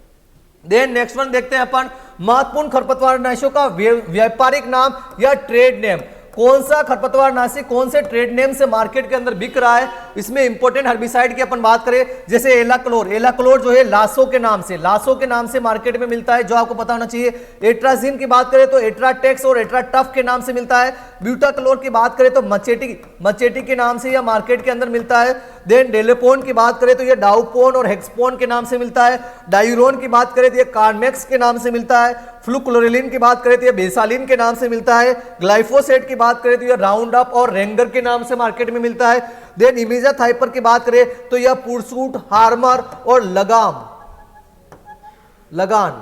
देन नेक्स्ट वन देखते हैं अपन, महत्वपूर्ण खरपतवारनाशियों का व्यापारिक नाम या ट्रेड नेम। कौन सा खरपतवारनाशी कौन से ट्रेड नेम से मार्केट के अंदर बिक रहा है। इसमें इंपॉर्टेंट हर्बिसाइड की अपन बात करें जैसे एलाक्लोर, एलाक्लोर जो है लासो के नाम से मार्केट में मिलता है जो आपको पता होना चाहिए। एट्राजिन की बात करें तो एट्राटेक्स और एट्राटफ के नाम से मिलता है। ब्यूटाक्लोर की बात करें तो मचेटी के नाम से यह मार्केट के अंदर मिलता है। देन डेलेपोन की बात करें तो यह डाउपोन और हेक्सपोन के नाम से मिलता है। डायूरोन की बात करें तो यह कार्मेक्स के नाम से मिलता है। फ्लूक्लोरिलिन की बात करें तो यह बेसालिन के नाम से मिलता है। ग्लाइफोसेट की बात करें तो यह राउंड अप और रेंगर के नाम से मार्केट में मिलता है। देन इमिजाथाइपर की बात करें तो यह पुरसूट, हार्मर और लगान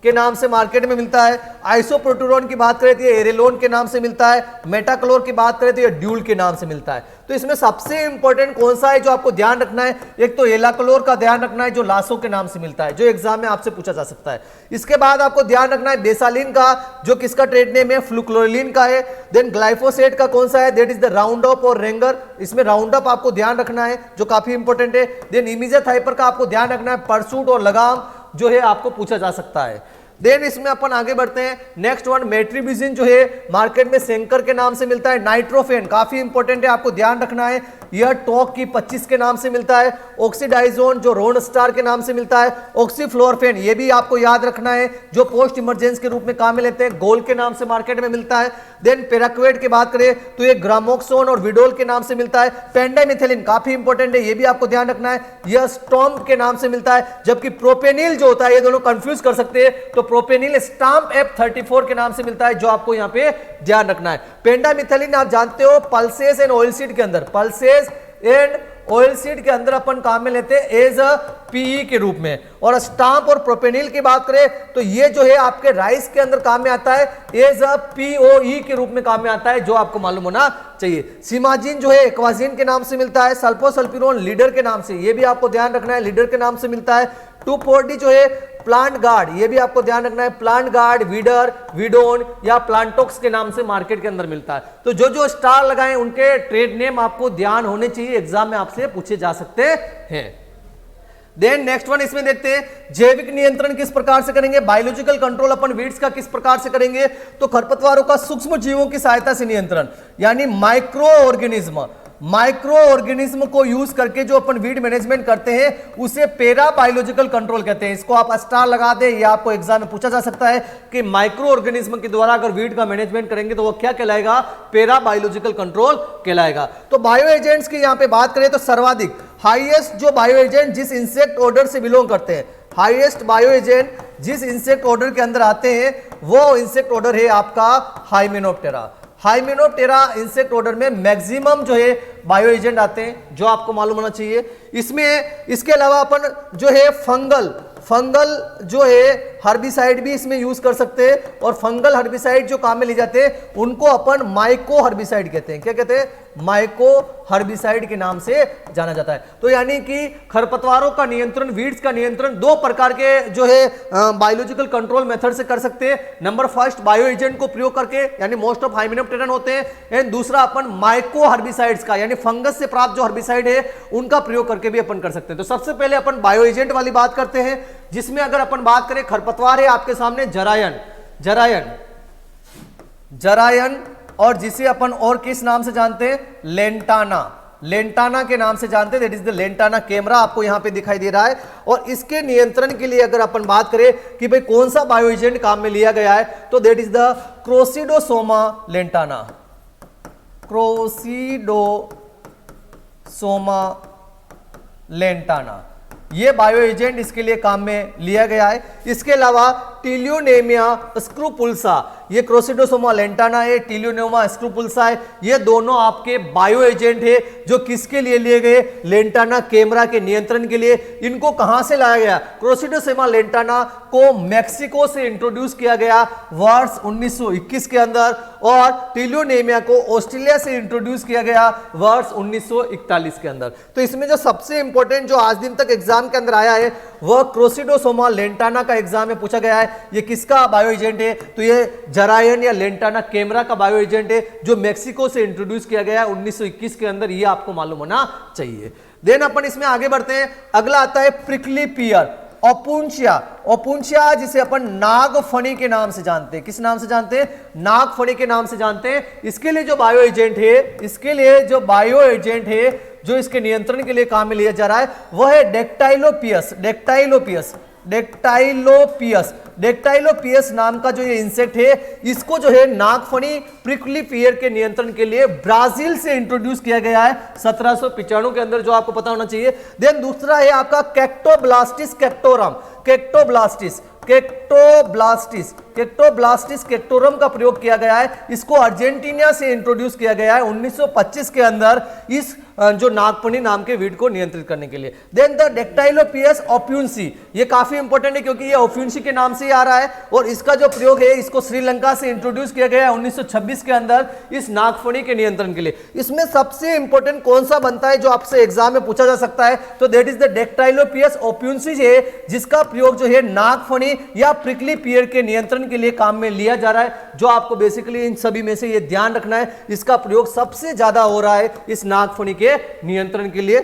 के नाम से मार्केट में मिलता है। आइसोप्रोटोरॉन की बात करें तो ये एरेलोन के नाम से मिलता है। मेटाक्लोर की बात करें तो ये ड्यूल के नाम से मिलता है। तो इसमें सबसे इंपॉर्टेंट कौन सा है जो आपको ध्यान रखना है, एक तो एलाक्लोर का ध्यान रखना है जो लासो के नाम से मिलता है, जो एग्जाम में आपसे पूछा जा सकता है। इसके बाद आपको ध्यान रखना है बेसालिन का जो किसका ट्रेड नेम है, फ्लूक्लोरिलिन का है। देन ग्लाइफोसेट का कौन सा है, that is the round up और रेंगर, इसमें राउंड अप आपको ध्यान रखना है जो काफी इंपॉर्टेंट है। देन इमिजाथाइपर का आपको ध्यान रखना है, परसूट और लगाम जो है आपको पूछा जा सकता है। देन इसमें अपन आगे बढ़ते हैं, नेक्स्ट वन मेट्रीबिजिन जो है मार्केट में सेंकर के नाम से मिलता है। नाइट्रोफेन काफी इंपॉर्टेंट है, आपको ध्यान रखना है, यह टॉक की 25 के नाम से मिलता है। ऑक्सीडाइजोन जो रोन स्टार के नाम से मिलता है। ऑक्सीफ्लोरफेन ये भी आपको याद रखना है जो पोस्ट इमरजेंस के रूप में काम में लेते हैं, गोल के नाम से मार्केट में मिलता है। देन पेराक्वेट की बात करें तो ये ग्रामोक्सोन और विडोल के नाम से मिलता है। पेंडामिथिलिन काफी इंपॉर्टेंट है, ये भी आपको ध्यान रखना है, यह स्टॉम्प के नाम से मिलता है। जबकि प्रोपेनिल जो होता है, ये दोनों कंफ्यूज कर सकते हैं, तो प्रोपेनिल स्टाम्प F34 के नाम से मिलता है जो आपको यहां पे ध्यान रखना है। पेंडामिथिलिन आप जानते हो पल्सेस एंड ऑयल सीड के अंदर, पल्सेस एंड ऑयल सीड के अंदर अपन काम में लेते हैं एज अ पीई के रूप में। और स्टाम्प और प्रोपेनिल की बात करें तो ये जो है आपके राइस के अंदर काम में आता है एज अ पीओई के रूप में काम में आता है जो आपको मालूम होना चाहिए। सिमाजिन जो है एक्वाजिन के नाम से मिलता है। सल्फोसल्फिरोन लीडर के नाम से, ये भी आपको ध्यान रखना है, लीडर के नाम से मिलता है। 2,4-D जो है प्लांट गार्ड, ये भी आपको ध्यान रखना है, प्लांट गार्ड, वीडर, वीडोन या प्लांटोक्स के नाम से मार्केट के अंदर मिलता है। तो जो जो स्टार लगाए उनके ट्रेड नेम आपको ध्यान होने चाहिए, एग्जाम में आपसे पूछे जा सकते हैं। देन नेक्स्ट वन इसमें देखते हैं जैविक नियंत्रण किस प्रकार से करेंगे, बायोलॉजिकल कंट्रोल अपन वीड्स का किस प्रकार से करेंगे। तो खरपतवारों का सूक्ष्म जीवों की सहायता से नियंत्रण, यानी माइक्रो ऑर्गेनिज्म को यूज करके जो अपन वीड मैनेजमेंट करते हैं उसे पेरा बायोलॉजिकल कंट्रोल कहते हैं। इसको आप स्टार लगा दे, या आपको एग्जाम में पूछा जा सकता है कि माइक्रो ऑर्गेनिज्म के द्वारा अगर वीड का मैनेजमेंट करेंगे तो वो क्या कहलाएगा, पेरा बायोलॉजिकल कंट्रोल कहलाएगा। तो बायो एजेंट्स की यहां पे बात करें तो सर्वाधिक हाईएस्ट जो बायो एजेंट जिस इंसेक्ट ऑर्डर से बिलोंग करते हैं, हाईएस्ट बायो एजेंट जिस इंसेक्ट ऑर्डर के अंदर आते हैं वो इंसेक्ट ऑर्डर है आपका हाइमेनोप्टेरा। हाइमेनोप्टेरा इंसेक्ट ऑर्डर में मैक्सिमम जो है बायो एजेंट आते हैं जो आपको मालूम होना चाहिए। इसमें इसके अलावा अपन जो है फंगल जो है हर्बिसाइड भी इसमें यूज कर सकते हैं। और फंगल हर्बिसाइड जो काम में ले जाते हैं उनको अपन माइको हर्बिसाइड कहते हैं। क्या कहते हैं, माइको हर्बिसाइड के नाम से जाना जाता है। तो यानी कि खरपतवारों का नियंत्रण, वीड्स का नियंत्रण दो प्रकार के जो है बायोलॉजिकल कंट्रोल मेथड से कर सकते हैं। नंबर फर्स्ट बायो एजेंट को प्रयोग करके, यानी मोस्ट ऑफ हाइमेनोप्टेरन होते हैं। एंड दूसरा अपन माइको हर्बिसाइड्स का, यानी फंगस से प्राप्त जो हर्बिसाइड है उनका प्रयोग करके भी अपन कर सकते हैं। तो सबसे पहले अपन बायो एजेंट वाली बात करते हैं, जिसमें अगर अपन बात करें खरपतवार है आपके सामने जरायन और जिसे अपन और किस नाम से जानते हैं, लेंटाना के नाम से जानते हैं। That is the lantana camara आपको यहां पे दिखाई दे रहा है। और इसके नियंत्रण के लिए अगर अपन बात करें कि भाई कौन सा बायो एजेंट काम में लिया गया है तो दैट इज द क्रोसिडोसोमा लेंटाना, ये बायो एजेंट इसके लिए काम में लिया गया है। इसके अलावा टिलियोनेमिया स्क्रूपुल्सा, ये क्रोसिडोसोमा लेंटाना है, टिलियोनेमा स्क्रूपुल्सा है, ये दोनों आपके बायो एजेंट है जो किसके लिए लिए गए, लेंटाना कैमरा के नियंत्रण के लिए। इनको कहां से लाया गया, क्रोसिडोसोमा लेंटाना को मैक्सिको से इंट्रोड्यूस किया गया वर्ष 1921 के अंदर, और टिलियोनेमिया को ऑस्ट्रेलिया से इंट्रोड्यूस किया गया वर्ष 1941 के अंदर। तो इसमें जो सबसे इंपॉर्टेंट जो आज दिन तक एग्जाम के अंदर आया है वह क्रोसिडोसोमा लेंटाना का एग्जाम में पूछा गया है। ये किसका बायो एजेंट है, तो ये जरायन या लेंटाना कैमरा का बायो एजेंट है जो मैक्सिको से इंट्रोड्यूस किया गया है 1921 के अंदर, ये आपको मालूम होना चाहिए। देन अपन इसमें आगे बढ़ते हैं, अगला आता है प्रिकली पियर ओपुंशिया। ओपुंशिया जिसे अपन नागफनी के नाम से जानते हैं, किस नाम से जानते हैं, नागफनी के नाम से जानते हैं। इसके लिए जो बायो एजेंट है, इसके लिए जो बायो एजेंट है जो इसके नियंत्रण के लिए काम में लिया जा रहा है वह है डेक्टाइलोपियस। डेक्टाइलोपियस डेक्टाइलोपियस डेक्टाइलोपियस नाम का जो ये इंसेक्ट है, इसको जो है नागफनी प्रिकली पियर के नियंत्रण के लिए ब्राजील से इंट्रोड्यूस किया गया है 1795 के अंदर, जो आपको पता होना चाहिए। देन दूसरा है आपका कैक्टोब्लास्टिस कैक्टोरम। कैक्टोब्लास्टिस कैक्टोब्लास्टिस कैक्टोब्लास्टिस कैक्टोरम का प्रयोग किया गया है, इसको अर्जेंटीना से इंट्रोड्यूस किया गया है 1925 के अंदर इस जो नागफनी नाम के वीड को नियंत्रित करने के लिए। देन द डेक्टाइलोपियस ओप्यून्सी, ये काफी इंपॉर्टेंट है क्योंकि ये ओप्यून्सी के नाम से ही आ रहा है, और इसका जो प्रयोग है इसको श्रीलंका से इंट्रोड्यूस किया गया है 1926 के अंदर इस नागफनी के नियंत्रण के लिए। इसमें सबसे इंपॉर्टेंट कौन सा बनता है जो आपसे एग्जाम में पूछा जा सकता है, तो दैट इज द डेक्टाइलोपियस ओप्यून्सी है, जिसका प्रयोग जो है नागफनी या प्रिकली पियर के नियंत्रण के लिए काम में लिया जा रहा है। जो आपको बेसिकली इन सभी में से ये ध्यान रखना है, इसका प्रयोग सबसे ज्यादा हो रहा है इस नागफनी के नियंत्रण के लिए।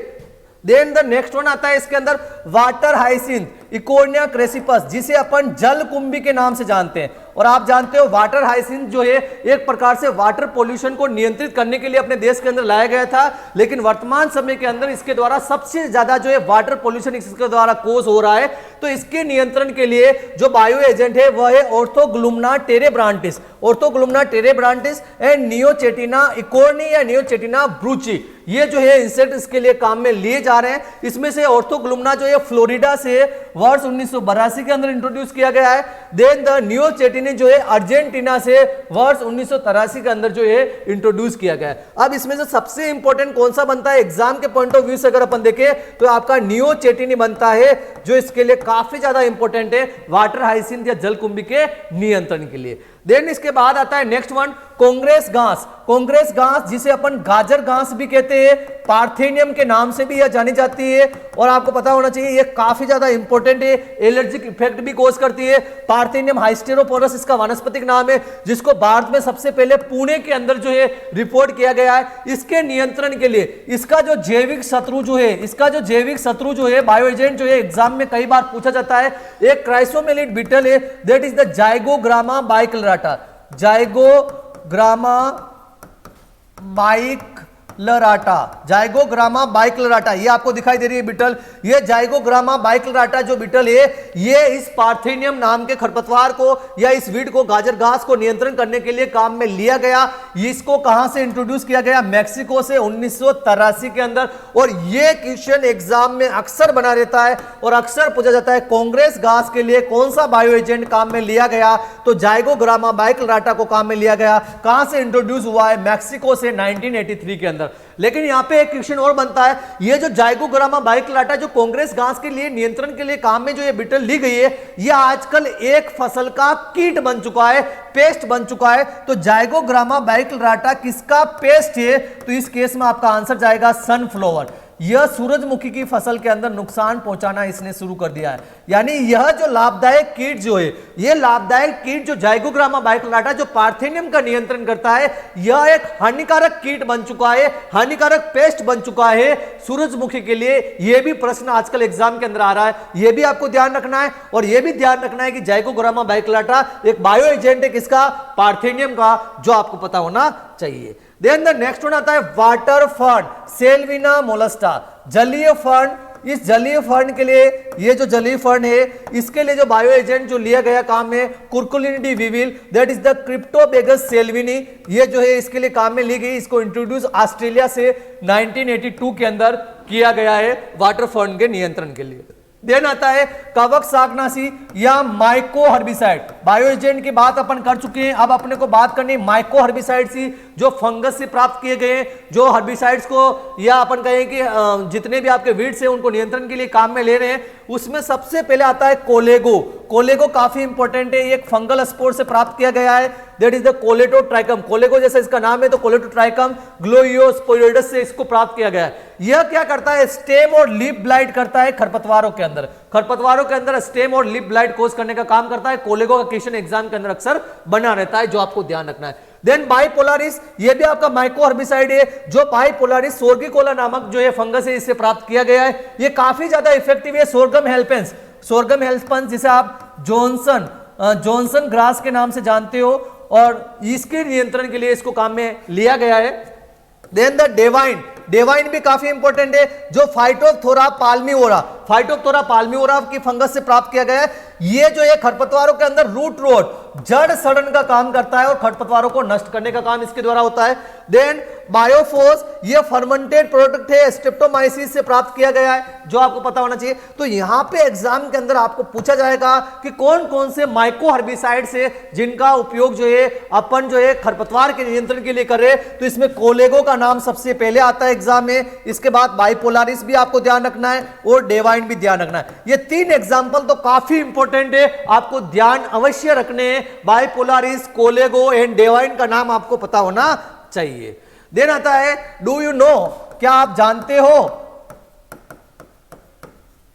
देन द नेक्स्ट वन आता है इसके अंदर वाटर हाइसिंथ इकोर्निया क्रेसिपस, जिसे अपन जल कुंभी के नाम से जानते हैं। और आप जानते हो वाटर हाइसिंथ जो है एक प्रकार से वाटर पोल्यूशन को नियंत्रित करने के लिए अपने देश के अंदर लाया गया था, लेकिन वर्तमान समय के अंदर इसके द्वारा सबसे ज्यादा जो है वाटर पोल्यूशन इसके द्वारा कोज हो रहा है। तो इसके नियंत्रण के लिए जो बायो एजेंट है वह है ऑर्थोग्लुमना टेरेब्रांटिस, ऑर्थोग्लुमना टेरेब्रांटिस एंड नियोचेटिना इकोर्नी या नियोचेटिना ब्रूची, ये जो है इंसेक्ट इसके लिए काम में लिए जा रहे हैं। इसमें से ऑर्थोग्लुमना जो है फ्लोरिडा से वर्ष 1982 के अंदर इंट्रोड्यूस किया गया है। देन द नियोचेटिनी जो है अर्जेंटीना से वर्ष 1983 के अंदर जो है इंट्रोड्यूस किया गया है। अब इसमें से सबसे इंपॉर्टेंट कौन सा बनता है एग्जाम के पॉइंट ऑफ व्यू से अगर अपन देखें तो आपका नियोचेटिनी बनता है, जो इसके लिए काफी ज्यादा इंपॉर्टेंट है वाटर हाइसिंथ या जलकुंभी के नियंत्रण के लिए। देन इसके बाद आता है नेक्स्ट वन कांग्रेस घास। कांग्रेस घास जिसे अपन गाजर घास भी कहते हैं, पार्थेनियम के नाम से भी यह जानी जाती है, और आपको पता होना चाहिए ये काफी ज्यादा इंपॉर्टेंट है, एलर्जिक इफेक्ट भी कोज करती है। पार्थेनियम हाइस्टेरोपोरस इसका वानस्पतिक नाम है, जिसको भारत में सबसे पहले पुणे के अंदर जो है रिपोर्ट किया गया है। इसके नियंत्रण के लिए इसका जो जैविक शत्रु जो है, इसका जो जैविक शत्रु जो है बायो एजेंट जो है एग्जाम में कई बार पूछा जाता है, एक क्राइसोमेलिड बीटल है, that is the Zygogramma बाइकलराटा। Zygogramma बाइकलराटा, Zygogramma बाइकलराटा, ये आपको दिखाई दे रही है बीटल। ये जाइगोग्रामा बाइकलराटा जो बीटल है ये इस पार्थेनियम नाम के खरपतवार को या इस वीड को गाजर घास को नियंत्रण करने के लिए काम में लिया गया। इसको कहां से इंट्रोड्यूस किया गया, मैक्सिको से 1983 के अंदर। और ये क्वेश्चन एग्जाम में अक्सर बना रहता है और अक्सर पूछा जाता है कांग्रेस घास के लिए कौन सा बायो एजेंट काम में लिया गया, तो जाइगोग्रामा बाइकलराटा को काम में लिया गया। कहां से इंट्रोड्यूस हुआ है, मैक्सिको से 1983 के अंदर। लेकिन यहां पे एक क्वेश्चन और बनता है, ये जो जाइगोग्रामा बाइकलराटा जो कांग्रेस घास के लिए नियंत्रण के लिए काम में जो ये बीटल ली गई है, ये आजकल एक फसल का कीट बन चुका है, पेस्ट बन चुका है। तो जाइगोग्रामा बाइकलराटा किसका पेस्ट है, तो इस केस में आपका आंसर जाएगा सनफ्लावर। यह सूरजमुखी की फसल के अंदर नुकसान पहुंचाना इसने शुरू कर दिया है। यानी यह जो लाभदायक कीट जो है, ये लाभदायक कीट जो जाइगोग्रामा बाइकलराटा जो पार्थेनियम का नियंत्रण करता है, यह एक हानिकारक कीट बन चुका है, हानिकारक पेस्ट बन चुका है सूरजमुखी के लिए। यह भी प्रश्न आजकल एग्जाम के अंदर आ रहा है, यह भी आपको ध्यान रखना है। और यह भी ध्यान रखना है कि जाइगोग्रामा बाइकलराटा एक बायो एजेंट है किसका, पार्थेनियम का, जो आपको पता होना चाहिए। देन द नेक्स्ट वन आता है वाटर फर्न, सेल्विना मोलस्टा, जलीय फर्न। इस जलीय फर्न के लिए, ये जो जलीय फर्न है इसके लिए जो बायो एजेंट जो लिया गया काम में कुर्कुलिनिडी विविल, दैट इज द क्रिप्टोबेगस सेल्विनी, ये जो है इसके लिए काम में ली गई। इसको इंट्रोड्यूस ऑस्ट्रेलिया से 1982 के अंदर किया गया है वाटर फर्न के नियंत्रण के लिए। देन आता है कवक शाकनाशी या माइको हर्बिसाइड। बायो एजेंट की बात अपन कर चुके हैं, अब अपने को बात करनी माइको हर्बिसाइड की, जो फंगस से प्राप्त किए गए, जो हर्बिसाइड्स को या अपन कहें कि जितने भी आपके वीड्स हैं उनको नियंत्रण के लिए काम में ले रहे हैं। उसमें सबसे पहले आता है कोलेगो। कोलेगो काफी इंपॉर्टेंट है, ये एक फंगल स्पोर से प्राप्त किया गया है, दैट इज द कोलेटोट्राइकम। कोलेगो जैसा इसका नाम है तो कोलेटोट्राइकम ग्लोइयोस्पोरिडस से इसको प्राप्त किया गया है। यह क्या करता है, स्टेम और लीफ ब्लाइट करता है खरपतवारों के अंदर। खरपतवारों के अंदर स्टेम और लीफ ब्लाइट कोज करने का काम करता है। कोलेगो का क्वेश्चन एग्जाम के अंदर अक्सर बना रहता है, जो आपको ध्यान रखना है। देन बाइपोलारिस, ये भी आपका माइको हर्बिसाइड है, जो बाइपोलारिस सोर्गिकोला नामक जो ये फंगस है इससे प्राप्त किया गया है। ये काफी ज्यादा इफेक्टिव है। सोरगम हेल्पेंस, सोरगम हेल्पेंस जिसे आप जॉनसन ग्रास के नाम से जानते हो, और इसके नियंत्रण के लिए इसको काम में लिया गया है। देन द डेवाइन, डेवाइन भी काफी इंपॉर्टेंट है, जो फाइटोप्थोरा पाल्मिवोरा की फंगस से प्राप्त किया गया है। ये जो है खरपतवारों के अंदर रूट रोट, जड़ सड़न का काम करता है और खरपतवारों को नष्ट करने का काम इसके द्वारा होता है। देन बायोफोस, ये फर्मेंटेड प्रोडक्ट है, स्ट्रेप्टोमाइसिस से प्राप्त किया गया है, जो आपको पता होना चाहिए। तो यहां पे एग्जाम के अंदर आपको पूछा जाएगा कि कौन कौन से माइको हर्बिसाइड्स है जिनका उपयोग जो है अपन जो है खरपतवार के नियंत्रण के लिए कर रहे हैं। तो इसमें कोलेगो का नाम सबसे पहले आता है एग्जाम में, इसके बाद बाइपोलारिस भी आपको ध्यान रखना है और डेवाइन भी ध्यान रखना है। ये तीन एग्जाम्पल तो काफी इंपॉर्टेंट है, आपको ध्यान अवश्य रखने हैं। बाइपोलारिस, कोलेगो एंड डेवाइन का नाम आपको पता होना चाहिए। देन आता है डू यू नो, क्या आप जानते हो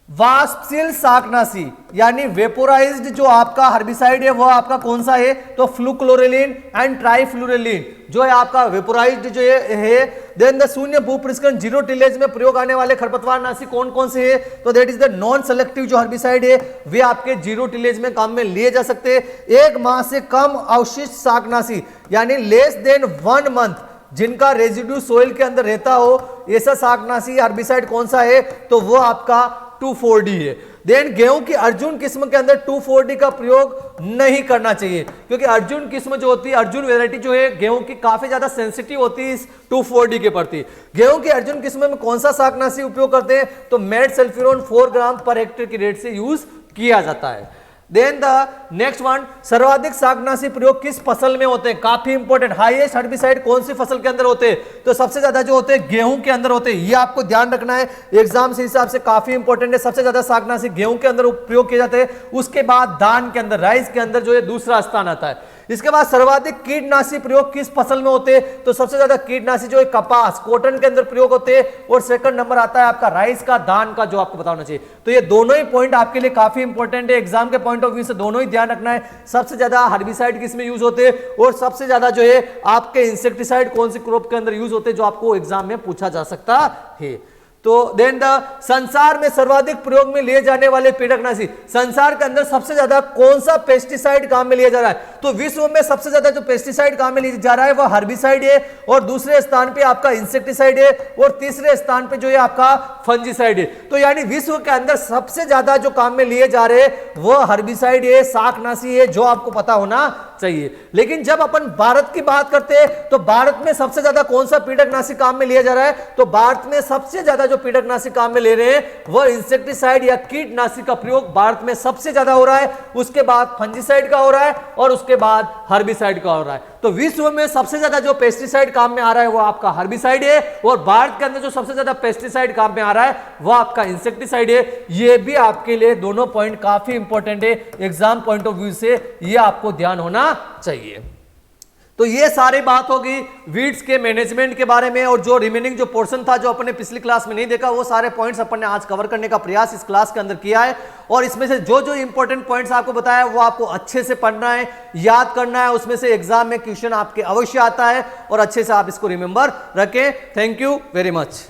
वास्पशील शाकनाशी यानी वेपोराइज्ड जो आपका हर्बिसाइड है वो आपका कौन सा है, तो फ्लूक्लोरेलिन एंड ट्राइफ्लूरेलिन जो है आपका वेपोराइज्ड जो है। देन द शून्य भूपृष्ठकण जीरो टिलेज में प्रयोग आने वाले खरपतवार नाशी कौन कौन से है, तो that is the non selective जो हर्बिसाइड है वे आपके जीरो टिलेज में काम में लिए जा सकते हैं। 1 माह से कम अवशिष्ट शाकनाशी यानी लेस देन 1 मंथ जिनका रेजिड्यू सोइल के अंदर रहता हो, ऐसा शाकनाशी हर्बिसाइड कौन सा है, तो वो आपका 2,4-D है। देन गेहूं की अर्जुन किस्म के अंदर 2,4-D का प्रयोग नहीं करना चाहिए, क्योंकि अर्जुन किस्म जो होती है, अर्जुन वेराइटी जो है गेहूं की काफी ज्यादा सेंसिटिव होती है इस 2,4-D के प्रति। गेहूं की अर्जुन किस्म में कौन सा शाकनाशी उपयोग करते हैं, तो मेड सल्फ्यूरोन 4 ग्राम पर हेक्टेयर की रेट से यूज किया जाता है। देन द नेक्स्ट वन, सर्वाधिक शाकनाशी प्रयोग किस फसल में होते हैं, काफी इंपॉर्टेंट। हाईएस्ट हर्बिसाइड कौन सी फसल के अंदर होते हैं, तो सबसे ज्यादा जो होते हैं गेहूं के अंदर होते हैं। ये आपको ध्यान रखना है, एग्जाम से हिसाब से काफी इंपॉर्टेंट है। सबसे ज्यादा शाकनाशी गेहूं के अंदर प्रयोग किए जाते हैं, उसके बाद धान के अंदर, राइस के अंदर जो है दूसरा स्थान आता है। इसके बाद सर्वाधिक कीटनाशी प्रयोग किस फसल में होते हैं, तो सबसे ज्यादा कीटनाशी जो है कपास, कॉटन के अंदर प्रयोग होते हैं, और सेकंड नंबर आता है आपका राइस का, धान का, जो आपको पता होना चाहिए। तो ये दोनों ही पॉइंट आपके लिए काफी इंपॉर्टेंट है, एग्जाम के पॉइंट ऑफ व्यू से दोनों ही ध्यान रखना है। सबसे ज्यादा हर्बिसाइड किसमें यूज होते हैं, और सबसे ज्यादा जो है आपके इंसेक्टिसाइड कौन सी क्रॉप के अंदर यूज होते हैं, जो आपको एग्जाम में पूछा जा सकता है। तो देन द संसार में सर्वाधिक प्रयोग में लिए जाने वाले कीटनाशी, संसार के अंदर सबसे ज्यादा कौन सा पेस्टिसाइड काम में लिया जा रहा है, तो विश्व में सबसे ज्यादा जो पेस्टिसाइड काम में लिया जा रहा है वह हर्बिसाइड है, और दूसरे स्थान पे आपका इंसेक्टिसाइड है, और तीसरे स्थान पे जो है आपका फंजीसाइड है। तो यानी विश्व के अंदर सबसे ज्यादा जो काम में लिए जा रहे हैं वह हर्बिसाइड है, शाकनाशी है, जो आपको पता होना चाहिए। लेकिन जब अपन भारत की बात करते हैं तो भारत में सबसे ज्यादा कौन सा कीटनाशी काम में लिया जा रहा है, तो भारत में सबसे ज्यादा जो कीटनाशी काम में ले रहे हैं वह इंसेक्टिसाइड या कीटनाशी का प्रयोग भारत में सबसे ज्यादा हो रहा है, उसके बाद फंजीसाइड का हो रहा है, और उसके बाद हर्बिसाइड का हो रहा है। तो विश्व में सबसे ज्यादा जो पेस्टिसाइड काम में आ रहा है वो आपका हर्बिसाइड है, और भारत के अंदर जो सबसे ज्यादा पेस्टिसाइड काम में आ रहा है वो आपका इंसेक्टिसाइड है। ये भी आपके लिए दोनों पॉइंट काफी इंपॉर्टेंट है, एग्जाम पॉइंट ऑफ व्यू से ये आपको ध्यान होना चाहिए। तो ये सारी बात होगी वीड्स के मैनेजमेंट के बारे में, और जो रिमेनिंग जो पोर्शन था जो अपने पिछली क्लास में नहीं देखा वो सारे पॉइंट्स अपन ने आज कवर करने का प्रयास इस क्लास के अंदर किया है। और इसमें से जो जो इंपॉर्टेंट पॉइंट्स आपको बताया वो आपको अच्छे से पढ़ना है, याद करना है, उसमें से एग्जाम में क्वेश्चन आपके अवश्य आता है, और अच्छे से आप इसको रिमेंबर रखें। Thank you very much.